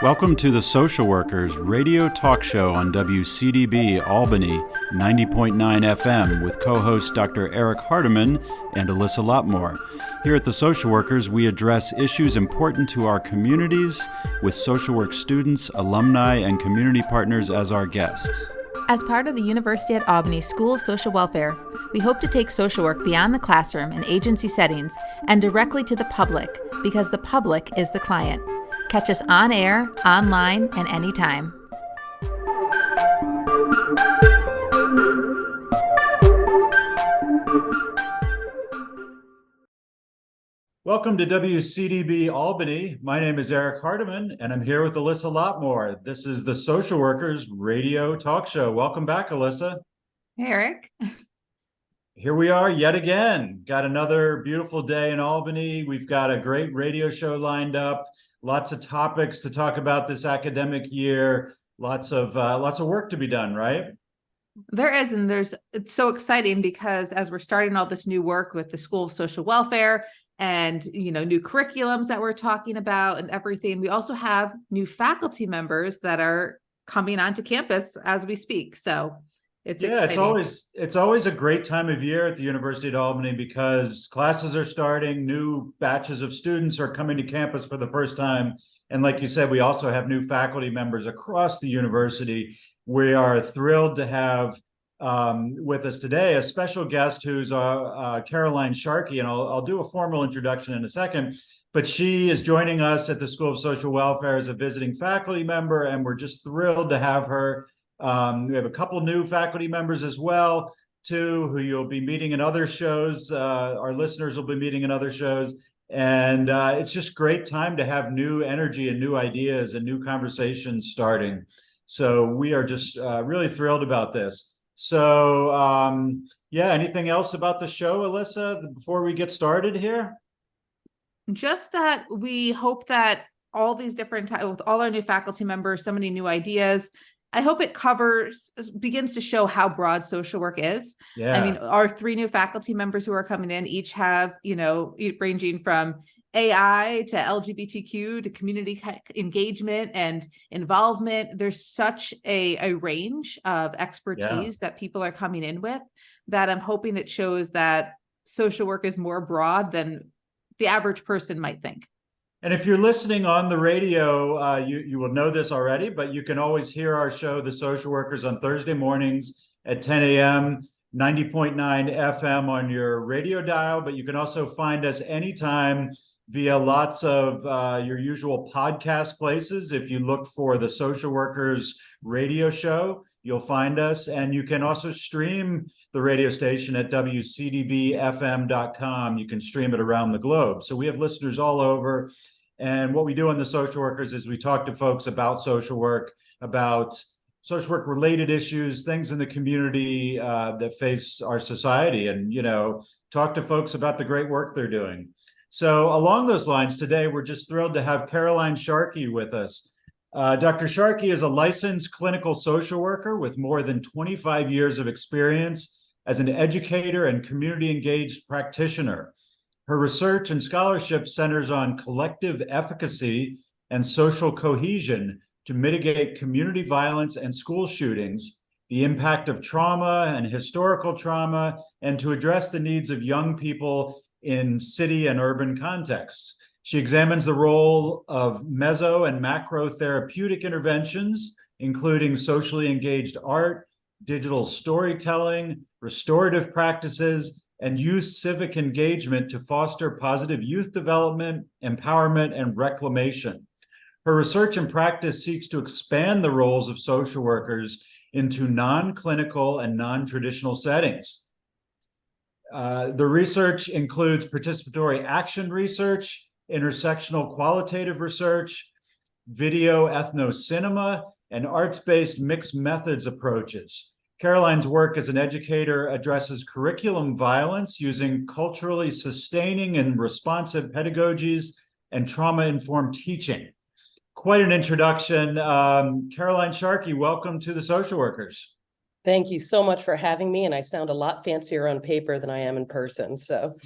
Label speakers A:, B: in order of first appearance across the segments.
A: Welcome to the Social Workers radio talk show on WCDB Albany 90.9 FM with co-hosts Dr. Eric Hardiman and Alyssa Lotmore. Here at the Social Workers, we address issues important to our communities with social work students, alumni, and community partners as our guests.
B: As part of the University at Albany School of Social Welfare, we hope to take social work beyond the classroom and agency settings and directly to the public, because the public is the client. Catch us on air, online, and anytime.
A: Welcome to WCDB Albany. My name is Eric Hardiman, and I'm here with Alyssa Lotmore. This is the Social Workers radio talk show. Welcome back, Alyssa.
B: Hey, Eric.
A: Here we are yet again. Got another beautiful day in Albany. We've got a great radio show lined up. Lots of topics to talk about this academic year. Lots of work to be done, right?
B: There is, and it's so exciting because as we're starting all this new work with the School of Social Welfare and new curriculums that we're talking about and everything, we also have new faculty members that are coming onto campus as we speak. So it's exciting.
A: It's always a great time of year at the University at Albany because classes are starting, new batches of students are coming to campus for the first time. And like you said, we also have new faculty members across the university. We are thrilled to have with us today a special guest who's Caroline Sharkey, and I'll do a formal introduction in a second. But she is joining us at the School of Social Welfare as a visiting faculty member, and we're just thrilled to have her. We have a couple new faculty members as well, too, who you'll be meeting in other shows. Our listeners will be meeting in other shows. And it's just great time to have new energy and new ideas and new conversations starting. So we are just really thrilled about this. So, anything else about the show, Alyssa, before we get started here?
B: Just that we hope that all these different, with all our new faculty members, so many new ideas, I hope it begins to show how broad social work is.
A: Yeah.
B: I mean, our three new faculty members who are coming in each have, ranging from AI to LGBTQ to community engagement and involvement. There's such a range of expertise that people are coming in with that I'm hoping it shows that social work is more broad than the average person might think.
A: And if you're listening on the radio, you will know this already, but you can always hear our show, The Social Workers, on Thursday mornings at 10 a.m., 90.9 FM on your radio dial. But you can also find us anytime via lots of your usual podcast places. If you look for The Social Workers radio show, you'll find us. And you can also stream the radio station at WCDBFM.com. You can stream it around the globe. So we have listeners all over. And what we do on the Social Workers is we talk to folks about social work related issues, things in the community that face our society, and, talk to folks about the great work they're doing. So along those lines, today, we're just thrilled to have Caroline Sharkey with us. Dr. Sharkey is a licensed clinical social worker with more than 25 years of experience as an educator and community engaged practitioner. Her research and scholarship centers on collective efficacy and social cohesion to mitigate community violence and school shootings, the impact of trauma and historical trauma, and to address the needs of young people in city and urban contexts. She examines the role of meso and macro-therapeutic interventions, including socially engaged art, digital storytelling, restorative practices, and youth civic engagement to foster positive youth development, empowerment, and reclamation. Her research and practice seeks to expand the roles of social workers into non-clinical and non-traditional settings. The research includes participatory action research, intersectional qualitative research, video ethnocinema, and arts-based mixed methods approaches. Caroline's work as an educator addresses curriculum violence using culturally sustaining and responsive pedagogies and trauma-informed teaching. Quite an introduction. Caroline Sharkey, welcome to the Social Workers.
C: Thank you so much for having me. And I sound a lot fancier on paper than I am in person. So,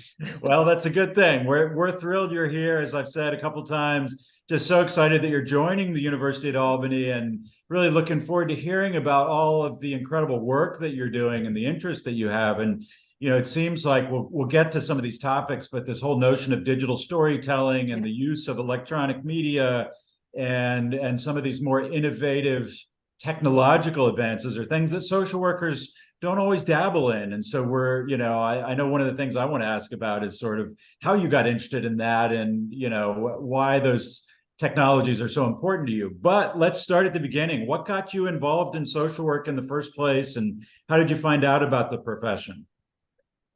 A: Well, that's a good thing. We're thrilled you're here, as I've said a couple times. Just so excited that you're joining the University at Albany, and really looking forward to hearing about all of the incredible work that you're doing and the interest that you have. And it seems like we'll get to some of these topics, but this whole notion of digital storytelling and the use of electronic media and some of these more innovative technological advances are things that social workers don't always dabble in. And so I know one of the things I want to ask about is sort of how you got interested in that, and, why those technologies are so important to you. But let's start at the beginning. What got you involved in social work in the first place, and how did you find out about the profession?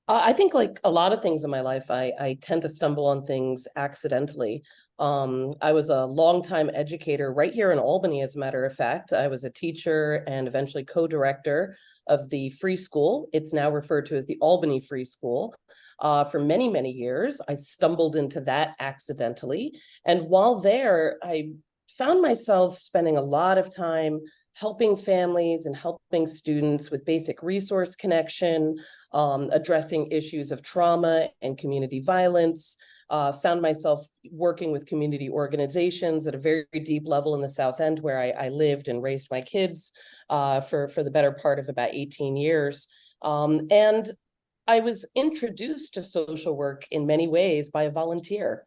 C: I think, like a lot of things in my life, I tend to stumble on things accidentally. I was a longtime educator right here in Albany, as a matter of fact. I was a teacher and eventually co-director of the free school. It's now referred to as the Albany Free School. For many, many years, I stumbled into that accidentally. And while there, I found myself spending a lot of time helping families and helping students with basic resource connection, addressing issues of trauma and community violence. Found myself working with community organizations at a very deep level in the South End, where I lived and raised my kids for the better part of about 18 years. And I was introduced to social work in many ways by a volunteer.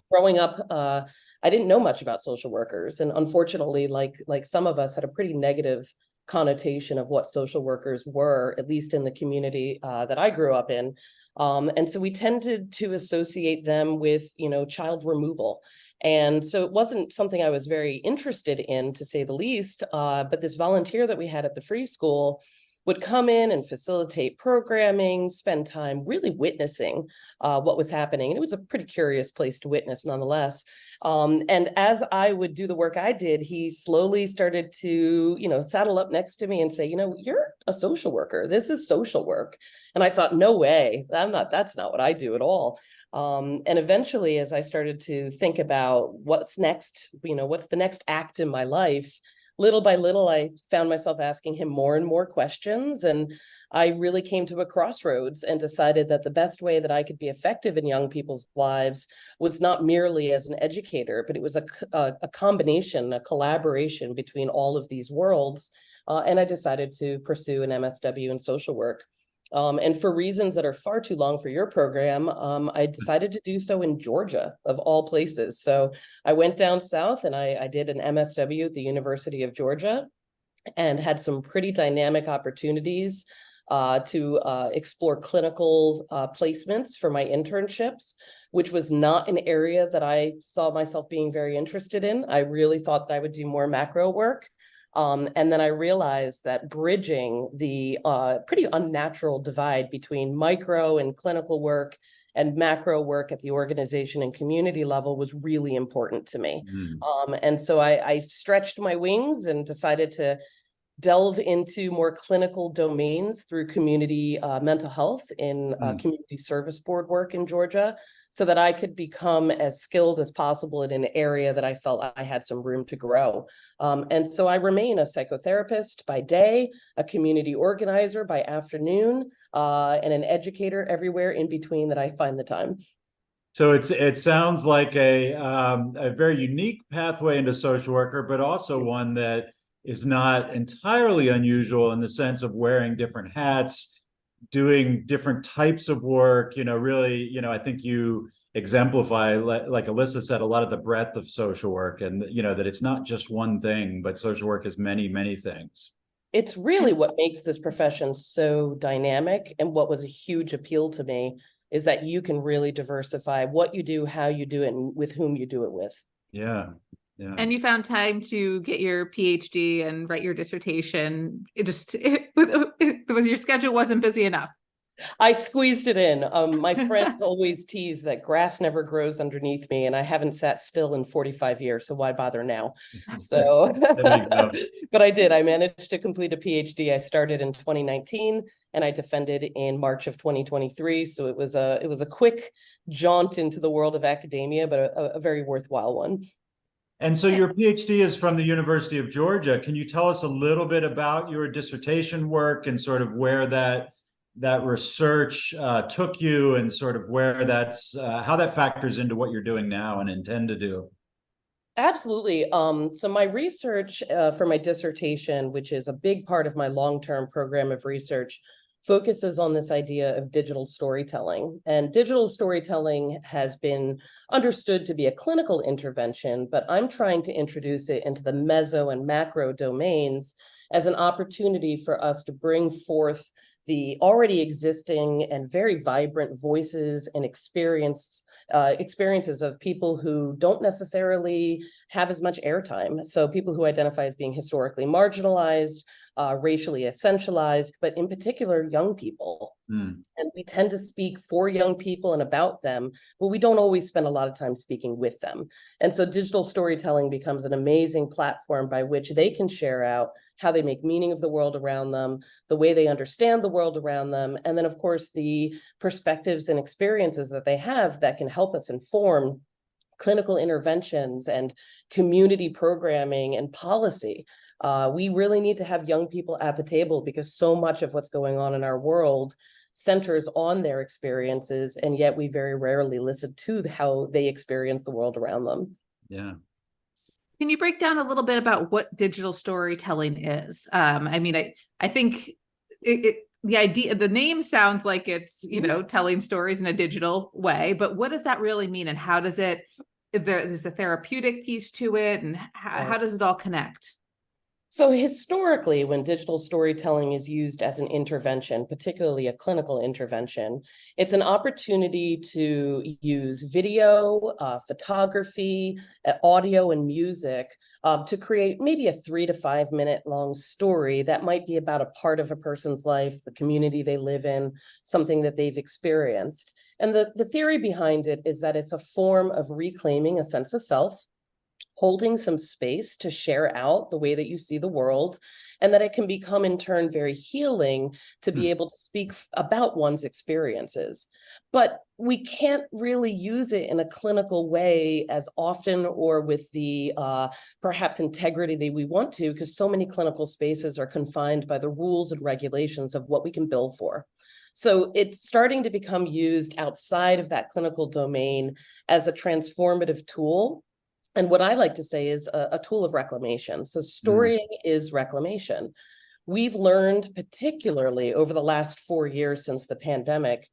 C: Growing up, I didn't know much about social workers, and unfortunately, like some of us, had a pretty negative connotation of what social workers were, at least in the community that I grew up in. And so we tended to associate them with, child removal. And so it wasn't something I was very interested in, to say the least. But this volunteer that we had at the free school would come in and facilitate programming, spend time really witnessing what was happening. And it was a pretty curious place to witness nonetheless. And as I would do the work I did, he slowly started to, saddle up next to me and say, you're a social worker. This is social work. And I thought, no way, that's not what I do at all. And eventually, as I started to think about what's next, what's the next act in my life, little by little, I found myself asking him more and more questions. And I really came to a crossroads and decided that the best way that I could be effective in young people's lives was not merely as an educator, but it was a combination, a collaboration between all of these worlds. And I decided to pursue an MSW in social work. And for reasons that are far too long for your program, I decided to do so in Georgia, of all places. So I went down south and I did an MSW at the University of Georgia, and had some pretty dynamic opportunities to explore clinical placements for my internships, which was not an area that I saw myself being very interested in. I really thought that I would do more macro work. And then I realized that bridging the pretty unnatural divide between micro and clinical work and macro work at the organization and community level was really important to me. And so I stretched my wings and decided to delve into more clinical domains through community mental health in community service board work in Georgia, so that I could become as skilled as possible in an area that I felt I had some room to grow. And so I remain a psychotherapist by day, a community organizer by afternoon, and an educator everywhere in between that I find the time.
A: So it sounds like a very unique pathway into social worker, but also one that is not entirely unusual in the sense of wearing different hats, doing different types of work. Really, I think you exemplify, like Alyssa said, a lot of the breadth of social work, and that it's not just one thing, but social work is many, many things.
C: It's really what makes this profession so dynamic, and what was a huge appeal to me is that you can really diversify what you do, how you do it, and with whom you do it with.
A: Yeah. Yeah.
B: And you found time to get your PhD and write your dissertation. Your schedule wasn't busy enough.
C: I squeezed it in. My friends always tease that grass never grows underneath me, and I haven't sat still in 45 years, so why bother now? So, but I did. I managed to complete a PhD. I started in 2019, and I defended in March of 2023. So it was a quick jaunt into the world of academia, but a very worthwhile one.
A: And so your PhD is from the University of Georgia. Can you tell us a little bit about your dissertation work and sort of where that research took you, and sort of where that's how that factors into what you're doing now and intend to do?
C: Absolutely. So my research for my dissertation, which is a big part of my long-term program of research, focuses on this idea of digital storytelling. And digital storytelling has been understood to be a clinical intervention, but I'm trying to introduce it into the meso and macro domains as an opportunity for us to bring forth the already existing and very vibrant voices and experiences of people who don't necessarily have as much airtime. So people who identify as being historically marginalized, racially essentialized, but in particular, young people.
A: Mm.
C: And we tend to speak for young people and about them, but we don't always spend a lot of time speaking with them. And so digital storytelling becomes an amazing platform by which they can share out how they make meaning of the world around them, the way they understand the world around them, and then, of course, the perspectives and experiences that they have that can help us inform clinical interventions and community programming and policy. We really need to have young people at the table because so much of what's going on in our world centers on their experiences, and yet we very rarely listen to how they experience the world around them.
A: Yeah.
B: Can you break down a little bit about what digital storytelling is? I mean, I think the idea, the name sounds like it's, telling stories in a digital way, but what does that really mean? And how does there's a therapeutic piece to it, and how does it all connect?
C: So historically, when digital storytelling is used as an intervention, particularly a clinical intervention, it's an opportunity to use video, photography, audio, and music to create maybe a 3 to 5 minute long story that might be about a part of a person's life, the community they live in, something that they've experienced. And the theory behind it is that it's a form of reclaiming a sense of self, holding some space to share out the way that you see the world, and that it can become in turn very healing to be able to speak about one's experiences. But we can't really use it in a clinical way as often or with the perhaps integrity that we want to, because so many clinical spaces are confined by the rules and regulations of what we can bill for. So it's starting to become used outside of that clinical domain as a transformative tool. And what I like to say is a tool of reclamation. So storying is reclamation. We've learned, particularly over the last 4 years since the pandemic,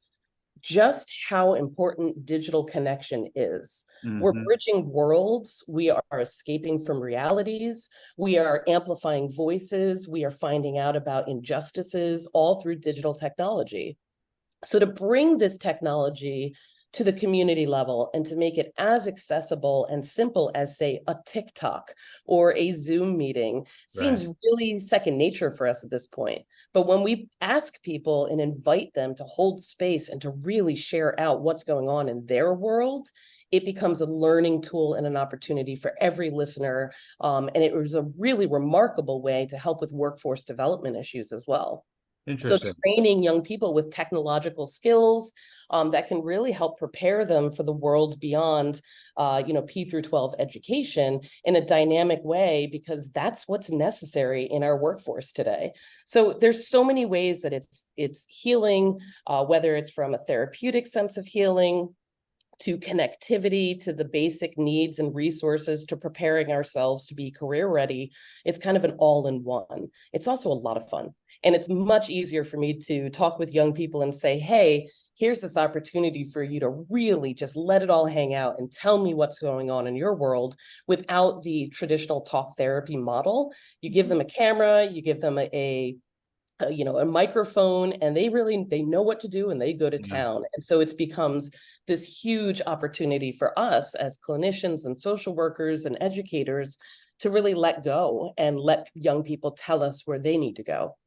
C: just how important digital connection is. We're bridging worlds. We are escaping from realities. We are amplifying voices. We are finding out about injustices all through digital technology. So to bring this technology to the community level and to make it as accessible and simple as, say, a TikTok or a Zoom meeting seems really second nature for us at this point. But when we ask people and invite them to hold space and to really share out what's going on in their world, it becomes a learning tool and an opportunity for every listener. And it was a really remarkable way to help with workforce development issues as well. So training young people with technological skills that can really help prepare them for the world beyond, P through 12 education in a dynamic way, because that's what's necessary in our workforce today. So there's so many ways that it's healing, whether it's from a therapeutic sense of healing, to connectivity, to the basic needs and resources, to preparing ourselves to be career ready. It's kind of an all-in-one. It's also a lot of fun. And it's much easier for me to talk with young people and say, hey, here's this opportunity for you to really just let it all hang out and tell me what's going on in your world without the traditional talk therapy model. You give them a camera, you give them a microphone, and they know what to do, and they go to town. And so it becomes this huge opportunity for us as clinicians and social workers and educators to really let go and let young people tell us where they need to go.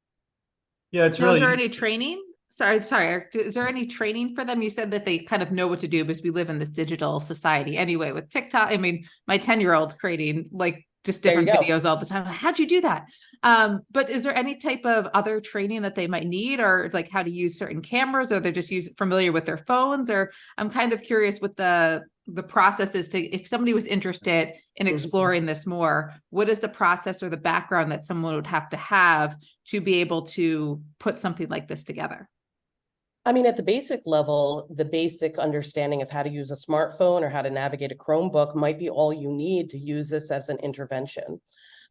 A: Yeah, it's
B: really. Is there any training? Sorry, Eric. Is there any training for them? You said that they kind of know what to do because we live in this digital society anyway with TikTok. I mean, my 10-year-old creating just different videos all the time. How'd you do that? But is there any type of other training that they might need, or how to use certain cameras, or they're just familiar with their phones? Or I'm kind of curious with the the process is to, if somebody was interested in exploring this more, what is the process or the background that someone would have to be able to put something like this together?
C: I mean, at the basic level, the basic understanding of how to use a smartphone or how to navigate a Chromebook might be all you need to use this as an intervention.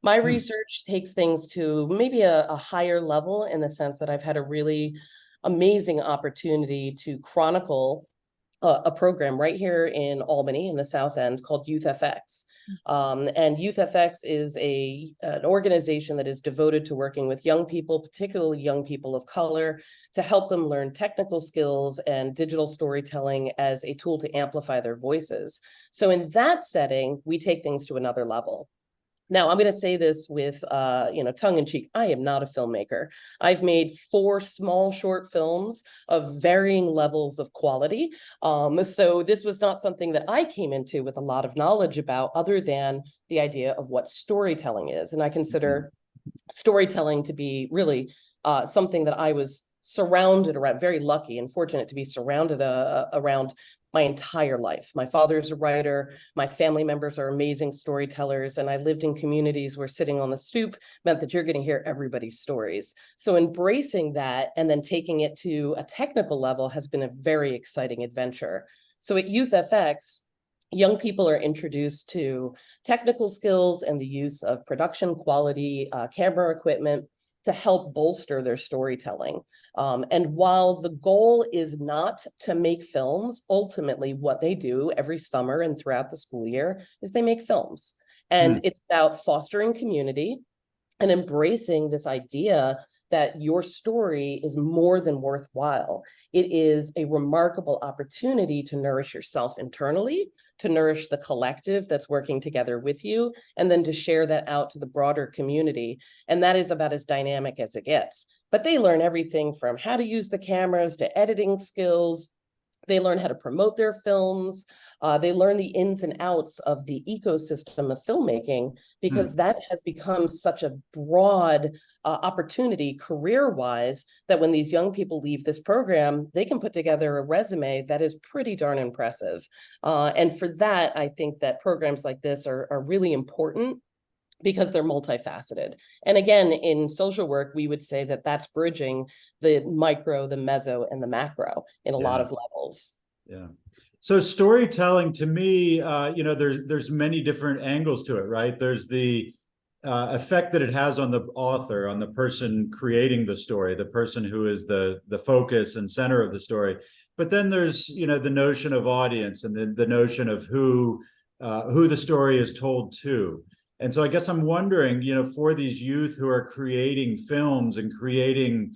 C: My research takes things to maybe a higher level, in the sense that I've had a really amazing opportunity to chronicle a program right here in Albany in the South End called Youth FX. And Youth FX is an organization that is devoted to working with young people, particularly young people of color, to help them learn technical skills and digital storytelling as a tool to amplify their voices. So in that setting, we take things to another level. Now, I'm going to say this with, tongue in cheek. I am not a filmmaker. I've made 4 small short films of varying levels of quality. So this was not something that I came into with a lot of knowledge about, other than the idea of what storytelling is. And I consider storytelling to be really something that I was surrounded around, very lucky and fortunate to be surrounded around my entire life. My father's a writer, my family members are amazing storytellers, and I lived in communities where sitting on the stoop meant that you're going to hear everybody's stories. So embracing that and then taking it to a technical level has been a very exciting adventure. So at Youth FX, young people are introduced to technical skills and the use of production quality camera equipment to help bolster their storytelling. And while the goal is not to make films, ultimately what they do every summer and throughout the school year is they make films. And it's about fostering community and embracing this idea that your story is more than worthwhile. It is a remarkable opportunity to nourish yourself internally, to nourish the collective that's working together with you, and then to share that out to the broader community. And that is about as dynamic as it gets. But they learn everything from how to use the cameras to editing skills. They learn how to promote their films. They learn the ins and outs of the ecosystem of filmmaking, because that has become such a broad opportunity career-wise that when these young people leave this program, they can put together a resume that is pretty darn impressive. And for that, I think that programs like this are really important, because they're multifaceted. And again, in social work, we would say that that's bridging the micro, the meso, and the macro in a lot of levels.
A: Yeah. So storytelling, to me, there's many different angles to it, right? There's the effect that it has on the author, on the person creating the story, the person who is the focus and center of the story. But then there's, the notion of audience, and the notion of who the story is told to. And so I guess I'm wondering, for these youth who are creating films and creating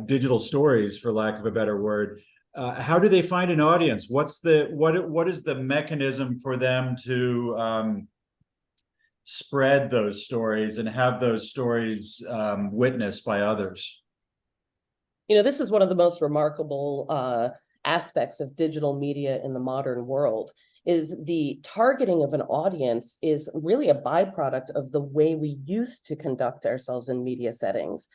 A: digital stories, for lack of a better word, how do they find an audience? What is the mechanism for them to spread those stories and have those stories witnessed by others?
C: This is one of the most remarkable aspects of digital media in the modern world. Is the targeting of an audience is really a byproduct of the way we used to conduct ourselves in media settings.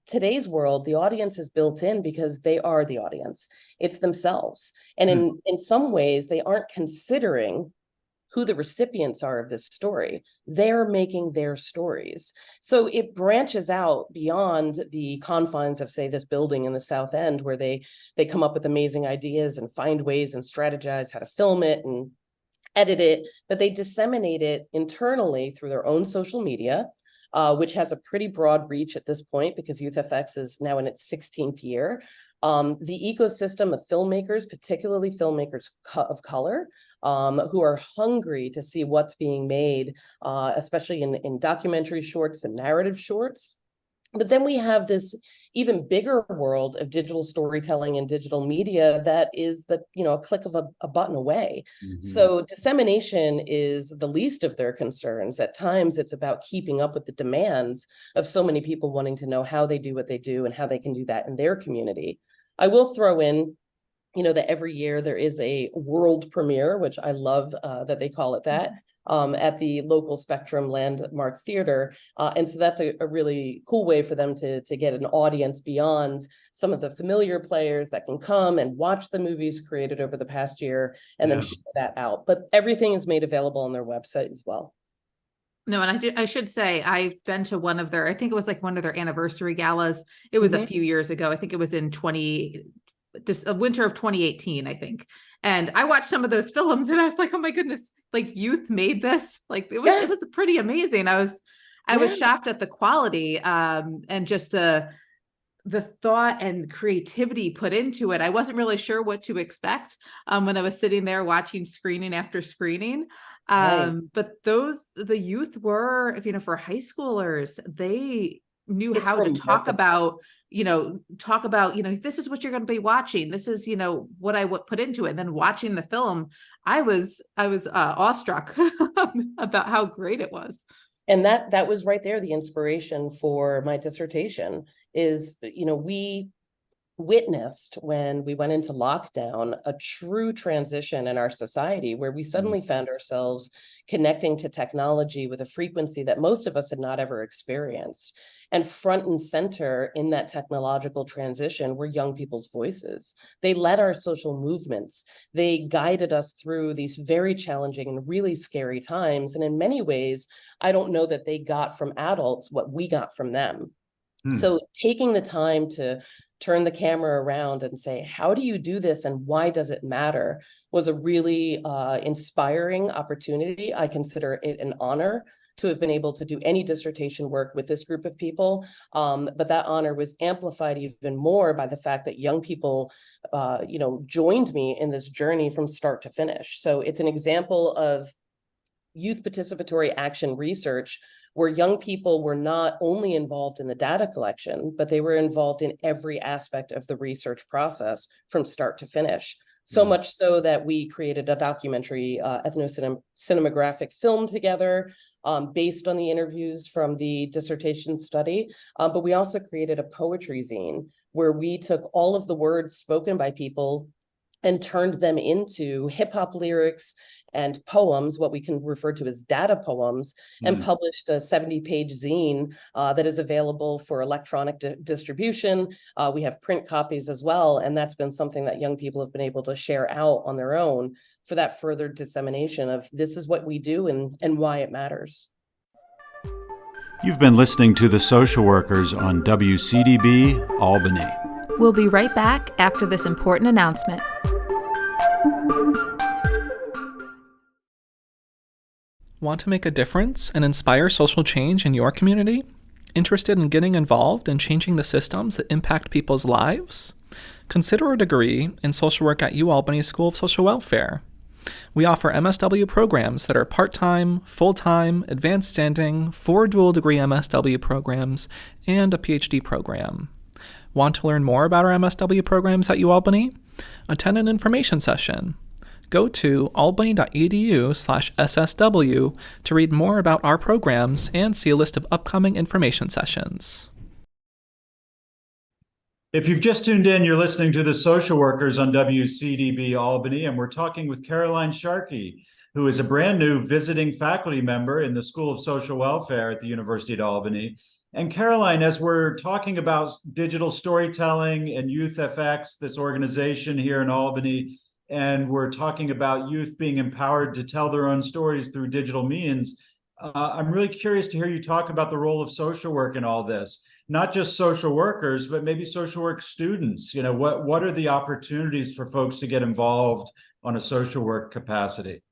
C: Today's world, the audience is built in because they are the audience. It's themselves. And in some ways, they aren't considering who the recipients are of this story. They're making their stories. So it branches out beyond the confines of, say, this building in the South End, where they come up with amazing ideas and find ways and strategize how to film it and edit it, but they disseminate it internally through their own social media, which has a pretty broad reach at this point, because Youth FX is now in its 16th year. The ecosystem of filmmakers, particularly filmmakers of color, who are hungry to see what's being made, especially in documentary shorts and narrative shorts. But then we have this even bigger world of digital storytelling and digital media that is a click of a button away. So dissemination is the least of their concerns. At times, it's about keeping up with the demands of so many people wanting to know how they do what they do and how they can do that in their community. I will throw in, that every year there is a world premiere, which I love that they call it that, at the local Spectrum Landmark Theater. And so that's a really cool way for them to get an audience beyond some of the familiar players that can come and watch the movies created over the past year and then share that out. But everything is made available on their website as well.
B: No, and I should say I've been to one of their, I think it was like one of their anniversary galas. It was a few years ago. I think it was in winter of 2018, I think. And I watched some of those films and I was like, oh my goodness, like youth made this. Like it was pretty amazing. I was shocked at the quality and just the thought and creativity put into it. I wasn't really sure what to expect when I was sitting there watching screening after screening. But the youth were, for high schoolers, they knew how to talk about, this is what you're going to be watching. This is, what I put into it. And then watching the film, I was awestruck about how great it was.
C: And that was right there. The inspiration for my dissertation is, we witnessed when we went into lockdown, a true transition in our society where we suddenly found ourselves connecting to technology with a frequency that most of us had not ever experienced. And front and center in that technological transition were young people's voices. They led our social movements. They guided us through these very challenging and really scary times. And in many ways, I don't know that they got from adults what we got from them. So taking the time to turn the camera around and say, how do you do this and why does it matter, was a really inspiring opportunity. I consider it an honor to have been able to do any dissertation work with this group of people. But that honor was amplified even more by the fact that young people, joined me in this journey from start to finish. So it's an example of youth participatory action research where young people were not only involved in the data collection, but they were involved in every aspect of the research process from start to finish. So much so that we created a documentary ethno-cinematographic film together based on the interviews from the dissertation study. But we also created a poetry zine where we took all of the words spoken by people and turned them into hip hop lyrics and poems, what we can refer to as data poems, and published a 70-page zine that is available for electronic distribution. We have print copies as well, and that's been something that young people have been able to share out on their own for that further dissemination of this is what we do and why it matters.
A: You've been listening to The Social Workers on WCDB Albany.
D: We'll be right back after this important announcement.
E: Want to make a difference and inspire social change in your community? Interested in getting involved and changing the systems that impact people's lives? Consider a degree in social work at UAlbany School of Social Welfare. We offer MSW programs that are part-time, full-time, advanced standing, 4 dual-degree MSW programs, and a PhD program. Want to learn more about our MSW programs at UAlbany? Attend an information session. Go to albany.edu/SSW to read more about our programs and see a list of upcoming information sessions.
A: If you've just tuned in, you're listening to The Social Workers on WCDB Albany, and we're talking with Caroline Sharkey, who is a brand new visiting faculty member in the School of Social Welfare at the University of Albany. And Caroline, as we're talking about digital storytelling and Youth FX, this organization here in Albany, and we're talking about youth being empowered to tell their own stories through digital means, I'm really curious to hear you talk about the role of social work in all this. Not just social workers, but maybe social work students. What are the opportunities for folks to get involved on a social work capacity?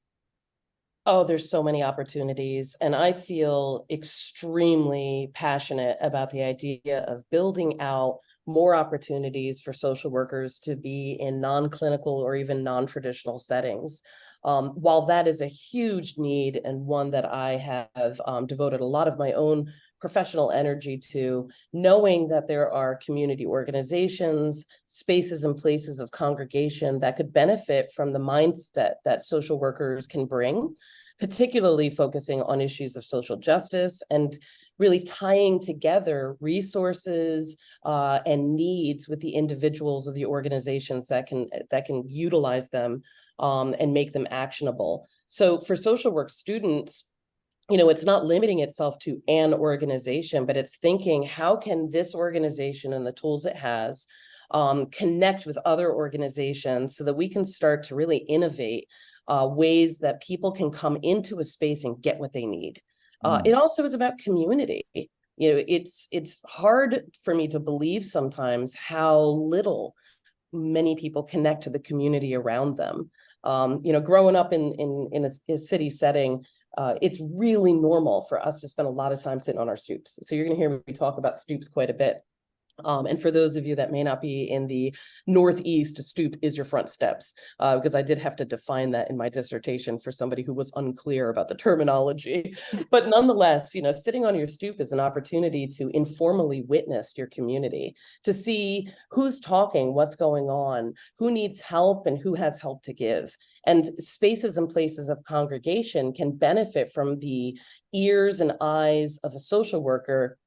C: Oh, there's so many opportunities. And I feel extremely passionate about the idea of building out more opportunities for social workers to be in non-clinical or even non-traditional settings. While that is a huge need and one that I have devoted a lot of my own professional energy to, knowing that there are community organizations, spaces and places of congregation that could benefit from the mindset that social workers can bring, particularly focusing on issues of social justice and really tying together resources and needs with the individuals of the organizations that can utilize them and make them actionable. So for social work students, it's not limiting itself to an organization, but it's thinking, how can this organization and the tools it has connect with other organizations so that we can start to really innovate ways that people can come into a space and get what they need. It also is about community. It's hard for me to believe sometimes how little many people connect to the community around them. Growing up in a city setting, it's really normal for us to spend a lot of time sitting on our stoops. So you're going to hear me talk about stoops quite a bit. And for those of you that may not be in the Northeast, a stoop is your front steps, because I did have to define that in my dissertation for somebody who was unclear about the terminology. But nonetheless, sitting on your stoop is an opportunity to informally witness your community, to see who's talking, what's going on, who needs help, and who has help to give. And spaces and places of congregation can benefit from the ears and eyes of a social worker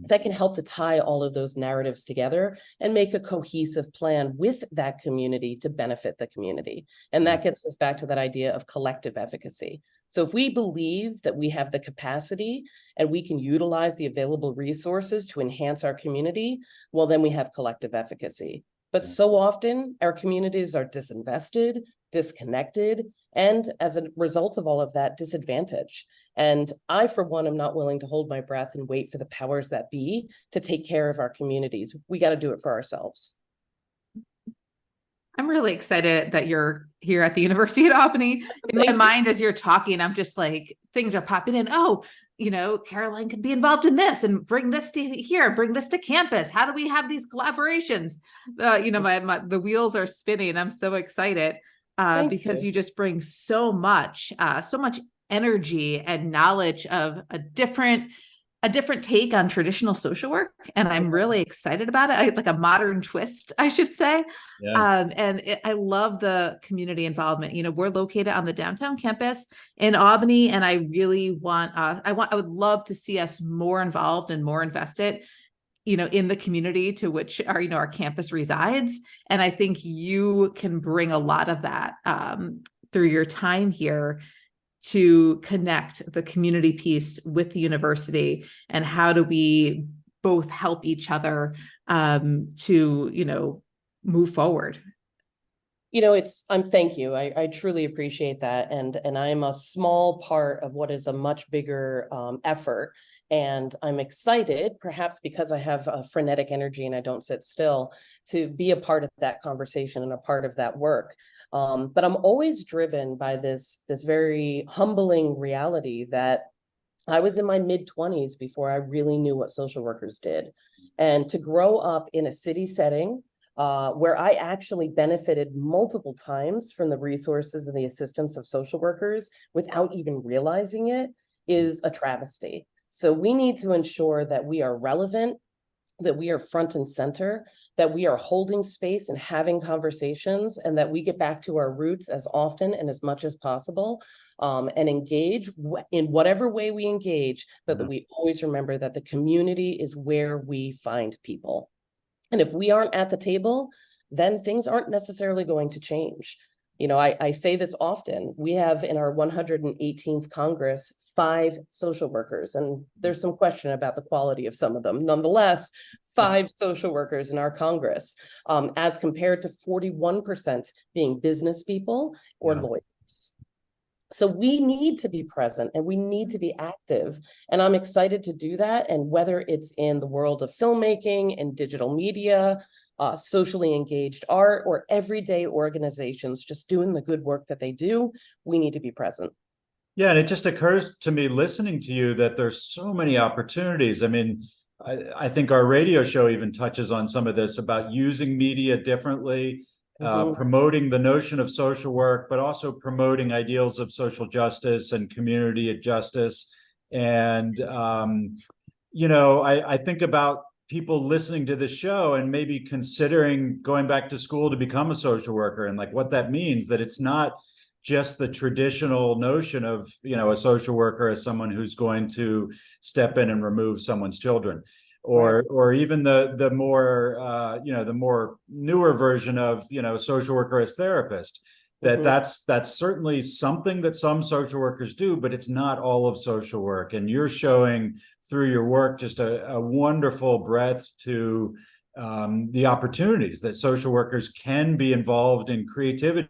C: that can help to tie all of those narratives together and make a cohesive plan with that community to benefit the community. And that gets us back to that idea of collective efficacy. So if we believe that we have the capacity and we can utilize the available resources to enhance our community, well, then we have collective efficacy. But so often our communities are disinvested, disconnected, and as a result of all of that, disadvantaged. And I, for one, am not willing to hold my breath and wait for the powers that be to take care of our communities. We got to do it for ourselves.
B: I'm really excited that you're here at the University at Albany. In my mind, as you're talking, I'm just like, things are popping in. Oh, Caroline could be involved in this and bring this to here, bring this to campus. How do we have these collaborations? The wheels are spinning. I'm so excited because you just bring so much energy and knowledge of a different take on traditional social work. And I'm really excited about it. Like a modern twist, I should say. Yeah. I love the community involvement. We're located on the downtown campus in Albany, and I really I would love to see us more involved and more invested, in the community to which our campus resides. And I think you can bring a lot of that through your time here to connect the community piece with the university, and how do we both help each other to move forward.
C: Thank you. I truly appreciate that. And I'm a small part of what is a much bigger effort. And I'm excited, perhaps because I have a frenetic energy and I don't sit still, to be a part of that conversation and a part of that work. But I'm always driven by this very humbling reality that I was in my mid-20s before I really knew what social workers did. And to grow up in a city setting where I actually benefited multiple times from the resources and the assistance of social workers without even realizing it is a travesty. So we need to ensure that we are relevant, that we are front and center, that we are holding space and having conversations, and that we get back to our roots as often and as much as possible, and engage in whatever way we engage, but that we always remember that the community is where we find people. And if we aren't at the table, then things aren't necessarily going to change. I say this often. We have in our 118th Congress 5 social workers, and there's some question about the quality of some of them. Nonetheless, 5 social workers in our Congress, as compared to 41% being business people or lawyers. So we need to be present and we need to be active. And I'm excited to do that. And whether it's in the world of filmmaking and digital media, socially engaged art, or everyday organizations just doing the good work that they do, we need to be present.
A: Yeah, and it just occurs to me listening to you that there's so many opportunities. I mean, I think our radio show even touches on some of this about using media differently, promoting the notion of social work, but also promoting ideals of social justice and community justice. And, I think about people listening to the show and maybe considering going back to school to become a social worker, and like what that means, that it's not just the traditional notion of, a social worker as someone who's going to step in and remove someone's children, or even the more the more newer version of social worker as therapist. That's certainly something that some social workers do, but it's not all of social work. And you're showing through your work just a wonderful breadth to the opportunities that social workers can be involved in creativity,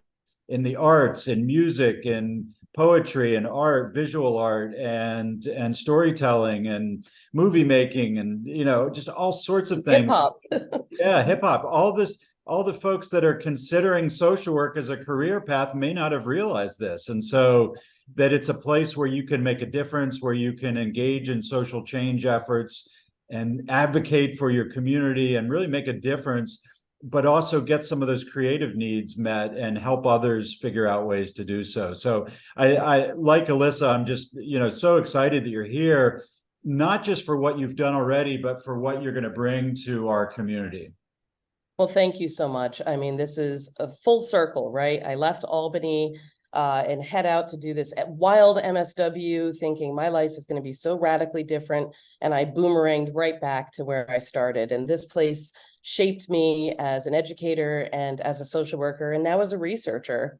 A: in the arts, in music, in poetry and art, visual art, and storytelling and movie making, and just all sorts of things.
C: Hip hop.
A: Yeah, hip hop. All the folks that are considering social work as a career path may not have realized this. And so that it's a place where you can make a difference, where you can engage in social change efforts and advocate for your community and really make a difference, but also get some of those creative needs met and help others figure out ways to do so. So I like Alyssa, I'm just, so excited that you're here, not just for what you've done already, but for what you're going to bring to our community.
C: Well, thank you so much. I mean, this is a full circle, right? I left Albany and head out to do this wild MSW, thinking my life is going to be so radically different. And I boomeranged right back to where I started. And this place shaped me as an educator and as a social worker, and now as a researcher.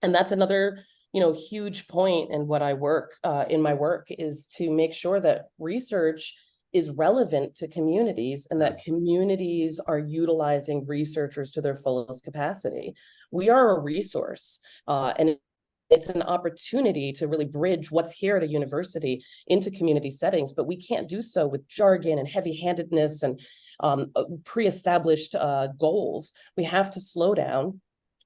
C: And that's another, huge point in what I work in my work, is to make sure that research is relevant to communities and that communities are utilizing researchers to their fullest capacity. We are a resource, and it's an opportunity to really bridge what's here at a university into community settings, but we can't do so with jargon and heavy-handedness and pre-established goals. We have to slow down.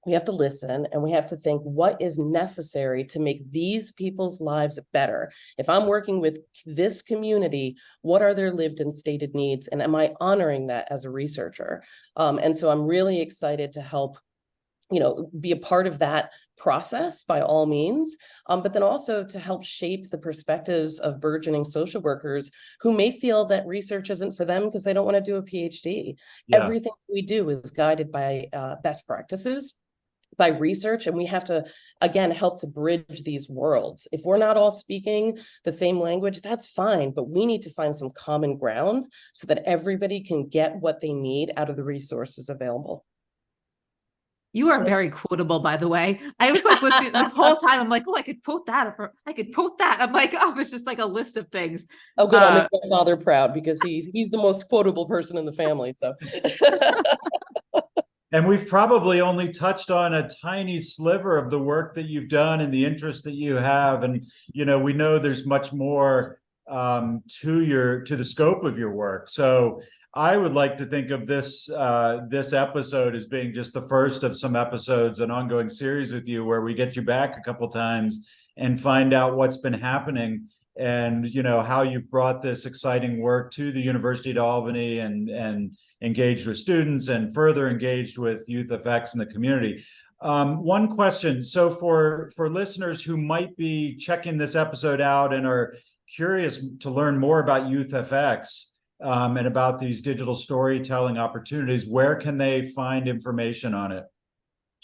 C: We have to listen, and we have to think what is necessary to make these people's lives better. If I'm working with this community, what are their lived and stated needs? And am I honoring that as a researcher? And so I'm really excited to help, be a part of that process by all means, but then also to help shape the perspectives of burgeoning social workers who may feel that research isn't for them because they don't want to do a PhD. Yeah. Everything we do is guided by best practices, by research, and we have to, again, help to bridge these worlds. If we're not all speaking the same language, that's fine, but we need to find some common ground so that everybody can get what they need out of the resources available.
B: You are very quotable, by the way. I was like listening this whole time. I'm like, oh, I could quote that. I could quote that. I'm like, oh, it's just like a list of things.
C: Oh, good. I'll make my father proud because he's the most quotable person in the family. So.
A: And we've probably only touched on a tiny sliver of the work that you've done and the interest that you have. And, we know there's much more to the scope of your work. So I would like to think of this episode as being just the first of some episodes, an ongoing series with you where we get you back a couple times and find out what's been happening and how you've brought this exciting work to the University of Albany and engaged with students and further engaged with Youth FX in the community. One question. So for listeners who might be checking this episode out and are curious to learn more about Youth FX and about these digital storytelling opportunities, where can they find information on it?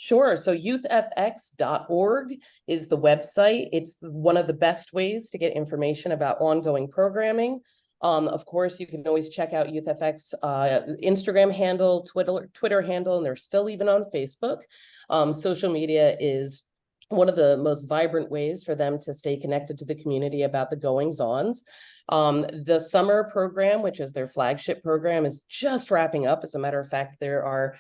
C: Sure. So youthfx.org is the website. It's one of the best ways to get information about ongoing programming. Of course, you can always check out YouthFX Instagram handle, Twitter handle, and they're still even on Facebook. Social media is one of the most vibrant ways for them to stay connected to the community about the goings-ons. The summer program, which is their flagship program, is just wrapping up. As a matter of fact, there are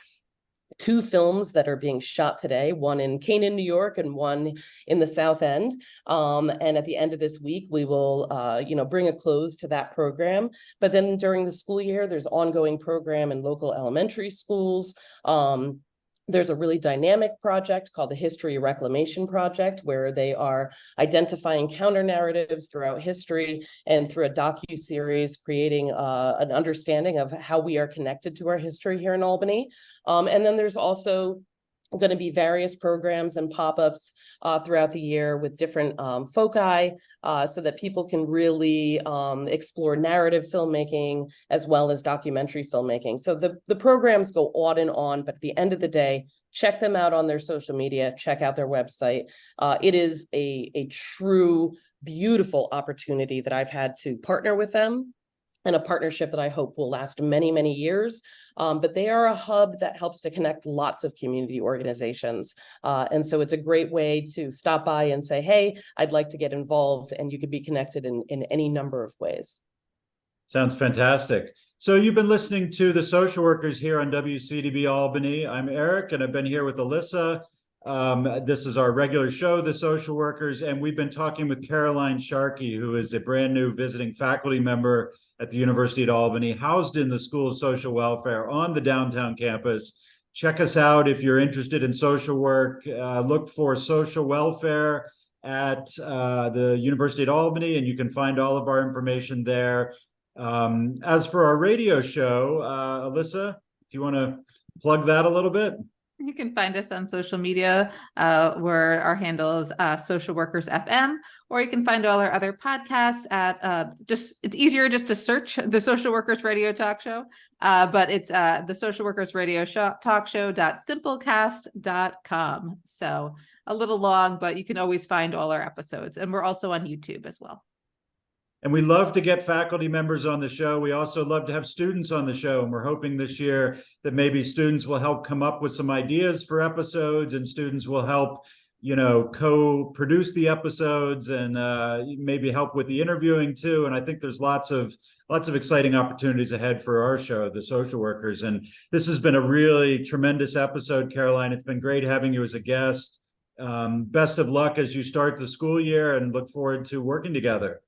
C: 2 films that are being shot today, one in Canaan, New York, and one in the South End. And at the end of this week, we will, bring a close to that program. But then during the school year, there's ongoing program in local elementary schools. There's a really dynamic project called the History Reclamation Project, where they are identifying counter narratives throughout history and through a docu-series creating an understanding of how we are connected to our history here in Albany. And then there's also going to be various programs and pop-ups throughout the year with different foci so that people can really explore narrative filmmaking as well as documentary filmmaking. So the programs go on and on, but at the end of the day, check them out on their social media, check out their website. It is a true, beautiful opportunity that I've had to partner with them, and a partnership that I hope will last many, many years. But they are a hub that helps to connect lots of community organizations. And so it's a great way to stop by and say, hey, I'd like to get involved, and you could be connected in any number of ways.
A: Sounds fantastic. So you've been listening to The Social Workers here on WCDB Albany. I'm Eric, and I've been here with Alyssa. This is our regular show, The Social Workers, and we've been talking with Caroline Sharkey, who is a brand new visiting faculty member at the University of Albany, housed in the School of Social Welfare on the downtown campus. Check us out if you're interested in social work. Look for social welfare at the University of Albany, and you can find all of our information there. As for our radio show, Alyssa, do you want to plug that a little bit?
B: You can find us on social media, where our handle is Social Workers FM, or you can find all our other podcasts at it's easier just to search the Social Workers Radio Talk Show, but it's the Social Workers Radio Talk Show.simplecast.com. So a little long, but you can always find all our episodes, and we're also on YouTube as well.
A: And we love to get faculty members on the show. We also love to have students on the show. And we're hoping this year that maybe students will help come up with some ideas for episodes, and students will help, co-produce the episodes, and maybe help with the interviewing too. And I think there's lots of exciting opportunities ahead for our show, The Social Workers. And this has been a really tremendous episode, Caroline. It's been great having you as a guest. Best of luck as you start the school year, and look forward to working together.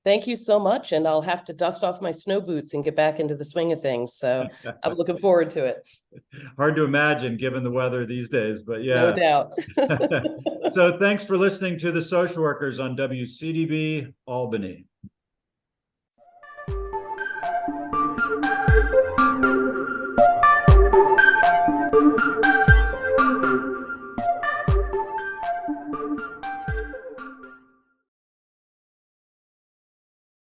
C: Thank you so much. And I'll have to dust off my snow boots and get back into the swing of things. So I'm looking forward to it.
A: Hard to imagine given the weather these days, but yeah.
C: No doubt.
A: So thanks for listening to The Social Workers on WCDB Albany.